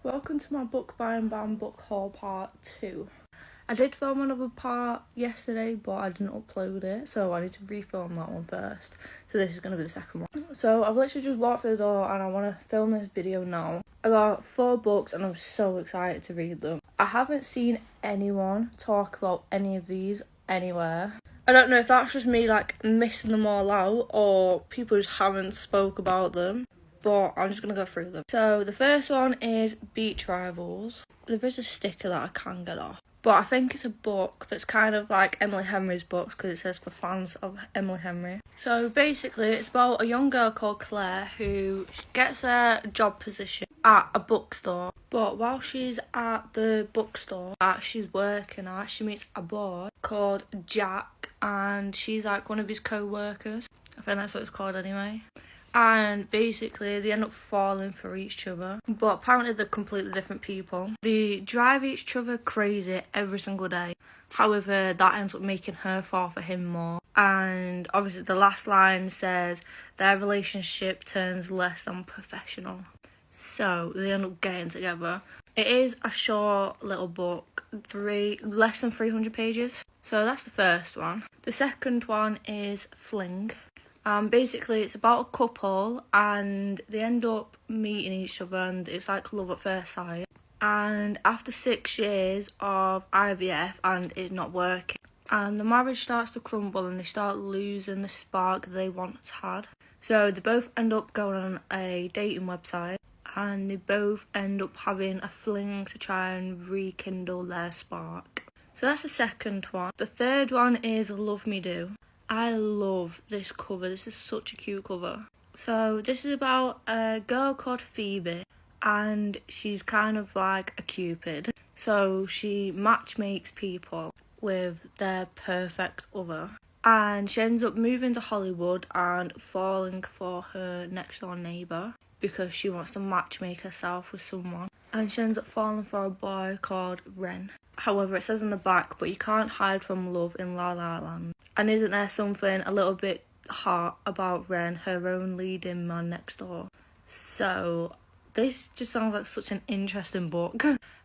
Welcome to my book buying ban book haul part 2. I did film another part yesterday, but I didn't upload it, so I need to refilm that one first. So this is going to be the second one. So I've literally just walked through the door and I want to film this video now. I got 4 books and I'm so excited to read them. I haven't seen anyone talk about any of these anywhere. I don't know if that's just me missing them all out or people just haven't spoke about them. But I'm just going to go through them. So the first one is Beach Rivals. There is a sticker that I can get off. But I think it's a book that's kind of like Emily Henry's books because it says for fans of Emily Henry. So basically it's about a young girl called Claire who gets a job position at a bookstore. But while she's at the bookstore that she's working at, she meets a boy called Jack and she's like one of his co-workers. I think that's what it's called anyway. And basically they end up falling for each other, but apparently they're completely different people. They drive each other crazy every single day. However, that ends up making her fall for him more. And obviously the last line says their relationship turns less than professional. So they end up getting together. It is a short little book, less than 300 pages. So that's the first one. The second one is Fling. Basically it's about a couple and they end up meeting each other and it's like love at first sight. And after 6 years of IVF and it not working, and the marriage starts to crumble and they start losing the spark they once had. So they both end up going on a dating website and they both end up having a fling to try and rekindle their spark. So that's the second one. The third one is Love Me Do. I love this cover. This is such a cute cover. So this is about a girl called Phoebe and she's kind of like a cupid. So she matchmakes people with their perfect other. And she ends up moving to Hollywood and falling for her next door neighbour because she wants to matchmake herself with someone. And she ends up falling for a boy called Ren. However, it says in the back, but you can't hide from love in La La Land. And isn't there something a little bit hot about Ren, her own leading man next door? So this just sounds like such an interesting book.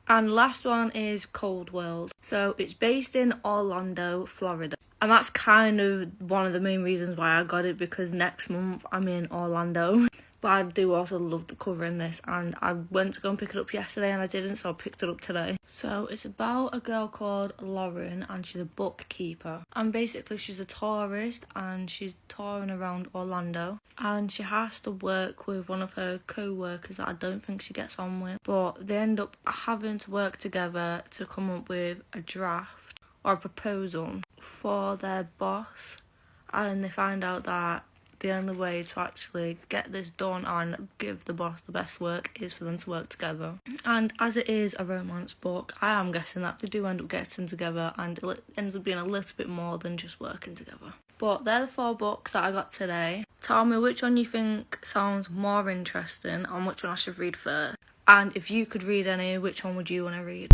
And last one is Cold World. So it's based in Orlando, Florida. And that's kind of one of the main reasons why I got it, because next month I'm in Orlando. But I do also love the cover in this, and I went to go and pick it up yesterday and I didn't, so I picked it up today. So it's about a girl called Lauren and she's a bookkeeper. And basically she's a tourist and she's touring around Orlando. And she has to work with one of her co-workers that I don't think she gets on with. But they end up having to work together to come up with a draft or a proposal for their boss. And they find out that the only way to actually get this done and give the boss the best work is for them to work together. And as it is a romance book, I am guessing that they do end up getting together and it ends up being a little bit more than just working together. But they're the 4 books that I got today. Tell me which one you think sounds more interesting and which one I should read first. And if you could read any, which one would you want to read?